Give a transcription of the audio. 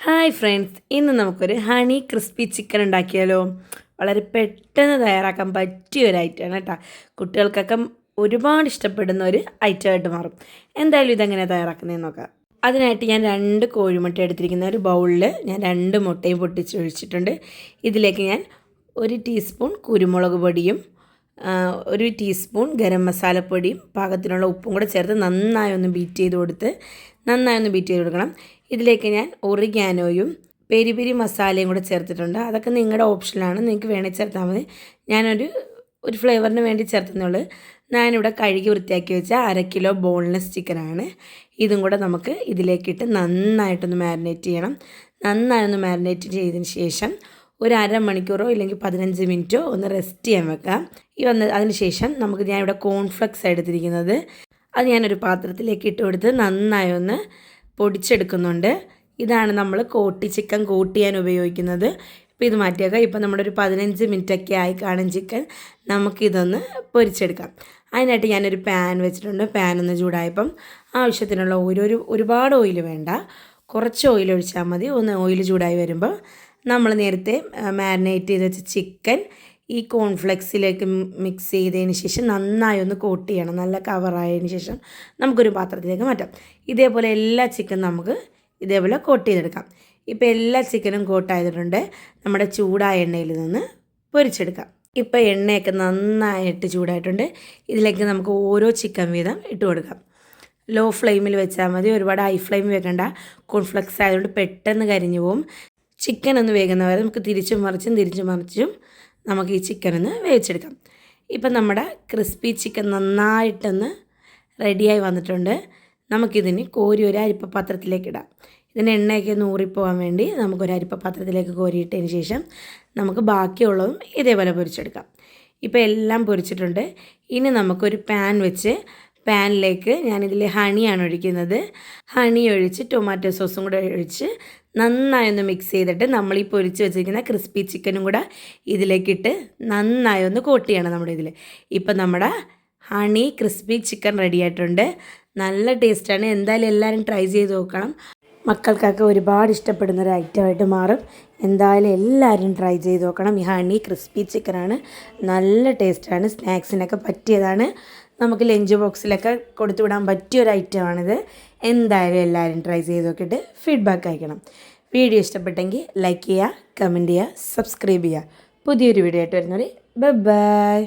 Hi friends, ഇന്ന് നമുക്കൊരു honey crispy chicken ഉണ്ടാക്കിയാലോ. വളരെ പെട്ടെന്ന് തയ്യാറാക്കാൻ പറ്റിയ ഒരു ഐറ്റമാണ് കേട്ടോ. കുട്ടികൾക്കൊക്കെ ഒരുപാട് ഇഷ്ടപ്പെടുന്ന ഒരു ഐറ്റമായിട്ട് മാറും. എന്തായാലും ഇതെങ്ങനെ തയ്യാറാക്കുന്നതെന്ന് നോക്കാം. അതിനായിട്ട് ഞാൻ 2 കോഴിമുട്ട എടുത്തിരിക്കുന്ന ഒരു ബൗളിൽ ഞാൻ 2 മുട്ടയും പൊട്ടിച്ച് ഒഴിച്ചിട്ടുണ്ട്. ഇതിലേക്ക് ഞാൻ 1 ടീസ്പൂൺ കുരുമുളക് പൊടിയും 1 ടീസ്പൂൺ ഗരം മസാലപ്പൊടിയും പാകത്തിനുള്ള ഉപ്പും കൂടെ ചേർത്ത് നന്നായി ഒന്ന് ബീറ്റ് ചെയ്ത് കൊടുക്കണം. ഇതിലേക്ക് ഞാൻ ഒറിഗാനോയും പെരി പെരി മസാലയും കൂടെ ചേർത്തിട്ടുണ്ട്. അതൊക്കെ നിങ്ങളുടെ ഓപ്ഷനാണ്, നിങ്ങൾക്ക് വേണമെങ്കിൽ ചേർത്താൽ മതി. ഞാനൊരു ഫ്ലേവറിന് വേണ്ടി ചേർത്തുന്നുള്ളൂ. ഞാനിവിടെ കഴുകി വൃത്തിയാക്കി വെച്ച 1/2 കിലോ ബോൺലെസ് ചിക്കനാണ്. ഇതും കൂടെ നമുക്ക് ഇതിലേക്കിട്ട് നന്നായിട്ടൊന്ന് മാരിനേറ്റ് ചെയ്യണം. നന്നായൊന്ന് മാരിനേറ്റ് ചെയ്തതിന് ശേഷം ഒരു അരമണിക്കൂറോ ഇല്ലെങ്കിൽ 15 മിനിറ്റോ ഒന്ന് റെസ്റ്റ് ചെയ്യാൻ വെക്കാം. അതിന് ശേഷം ഞാൻ ഇവിടെ കോൺഫ്ലെക്സ് എടുത്തിരിക്കുന്നത്, അത് ഞാനൊരു പാത്രത്തിലേക്ക് ഇട്ട് കൊടുത്ത് നന്നായി ഒന്ന് പൊടിച്ചെടുക്കുന്നുണ്ട്. ഇതാണ് നമ്മൾ ചിക്കൻ കോട്ട് ചെയ്യാൻ ഉപയോഗിക്കുന്നത്. ഇപ്പോൾ ഇത് മാറ്റിയേക്കാം. ഇപ്പോൾ നമ്മുടെ ഒരു 15 മിനിറ്റൊക്കെ ആയി കാണും ചിക്കൻ. നമുക്കിതൊന്ന് പൊരിച്ചെടുക്കാം. അതിനായിട്ട് ഞാനൊരു പാൻ വെച്ചിട്ടുണ്ട്. പാൻ ഒന്ന് ചൂടായപ്പം ആവശ്യത്തിനുള്ള ഒരുപാട് ഓയിൽ വേണ്ട, കുറച്ച് ഓയിൽ ഒഴിച്ചാൽ മതി. ഒന്ന് ഓയിൽ ചൂടായി വരുമ്പോൾ നമ്മൾ നേരത്തെ മാരിനേറ്റ് ചെയ്ത് വെച്ച ചിക്കൻ ഈ കോൺഫ്ലെക്സിലേക്ക് മിക്സ് ചെയ്തതിന് ശേഷം നന്നായി ഒന്ന് കോട്ട് ചെയ്യണം. നല്ല കവറായതിന് ശേഷം നമുക്കൊരു പാത്രത്തിലേക്ക് മാറ്റാം. ഇതേപോലെ എല്ലാ ചിക്കൻ നമുക്ക് ഇതേപോലെ കോട്ട് ചെയ്തെടുക്കാം. ഇപ്പോൾ എല്ലാ ചിക്കനും കോട്ടായതിട്ടുണ്ട്. നമ്മുടെ ചൂടായ എണ്ണയിൽ നിന്ന് പൊരിച്ചെടുക്കാം. ഇപ്പോൾ എണ്ണയൊക്കെ നന്നായിട്ട് ചൂടായിട്ടുണ്ട്. ഇതിലേക്ക് നമുക്ക് ഓരോ ചിക്കൻ വീതം ഇട്ട് കൊടുക്കാം. ലോ ഫ്ലെയിമിൽ വെച്ചാൽ മതി, ഒരുപാട് ഹൈ ഫ്ലെയിം വെക്കണ്ട. കോൺഫ്ലെക്സ് ആയതുകൊണ്ട് പെട്ടെന്ന് കരിഞ്ഞു പോകും. ചിക്കൻ ഒന്ന് വേകുന്നവരെ നമുക്ക് തിരിച്ചും മറിച്ചും നമുക്ക് ഈ ചിക്കനൊന്ന് വേവിച്ചെടുക്കാം. ഇപ്പം നമ്മുടെ ക്രിസ്പി ചിക്കൻ നന്നായിട്ടൊന്ന് റെഡിയായി വന്നിട്ടുണ്ട്. നമുക്കിതിന് കോരി ഒരു അരിപ്പ പാത്രത്തിലേക്ക് ഇടാം. ഇതിന് എണ്ണയൊക്കെ ഊറിപ്പോകാൻ വേണ്ടി നമുക്കൊരു അരിപ്പ പാത്രത്തിലേക്ക് കോരിയിട്ടതിന് ശേഷം നമുക്ക് ബാക്കിയുള്ളതും ഇതേപോലെ പൊരിച്ചെടുക്കാം. ഇപ്പോൾ എല്ലാം പൊരിച്ചിട്ടുണ്ട്. ഇനി നമുക്കൊരു പാൻ വെച്ച് പാനിലേക്ക് ഞാനിതിൽ ഹണിയാണ് ഒഴിക്കുന്നത്. ഹണി ഒഴിച്ച് ടൊമാറ്റോ സോസും കൂടെ ഒഴിച്ച് നന്നായി ഒന്ന് മിക്സ് ചെയ്തിട്ട് നമ്മൾ ഈ പൊരിച്ച് വെച്ചിരിക്കുന്ന ക്രിസ്പി ചിക്കനും കൂടെ ഇതിലേക്കിട്ട് നന്നായി ഒന്ന് കോട്ട് ചെയ്യണം നമ്മുടെ ഇതിൽ. ഇപ്പം നമ്മുടെ ഹണി ക്രിസ്പി ചിക്കൻ റെഡി ആയിട്ടുണ്ട്. നല്ല ടേസ്റ്റാണ്. എന്തായാലും എല്ലാവരും ട്രൈ ചെയ്ത് നോക്കണം. മക്കൾക്കൊക്കെ ഒരുപാട് ഇഷ്ടപ്പെടുന്ന ഒരു ഐറ്റമായിട്ട് മാറും. എന്തായാലും എല്ലാവരും ട്രൈ ചെയ്ത് നോക്കണം. ഈ ഹണി ക്രിസ്പി ചിക്കനാണ്, നല്ല ടേസ്റ്റാണ്. സ്നാക്സിനൊക്കെ പറ്റിയതാണ്. നമുക്ക് ലഞ്ച് ബോക്സിലൊക്കെ കൊടുത്തു വിടാൻ പറ്റിയൊരു ഐറ്റമാണിത്. എന്തായാലും എല്ലാവരും ട്രൈ ചെയ്ത് നോക്കിയിട്ട് ഫീഡ്ബാക്ക് അയക്കണം. വീഡിയോ ഇഷ്ടപ്പെട്ടെങ്കിൽ ലൈക്ക് ചെയ്യുക, കമൻറ്റ് ചെയ്യുക, സബ്സ്ക്രൈബ് ചെയ്യുക. പുതിയൊരു വീഡിയോ ആയിട്ട് വരുന്നവരെ ബൈ.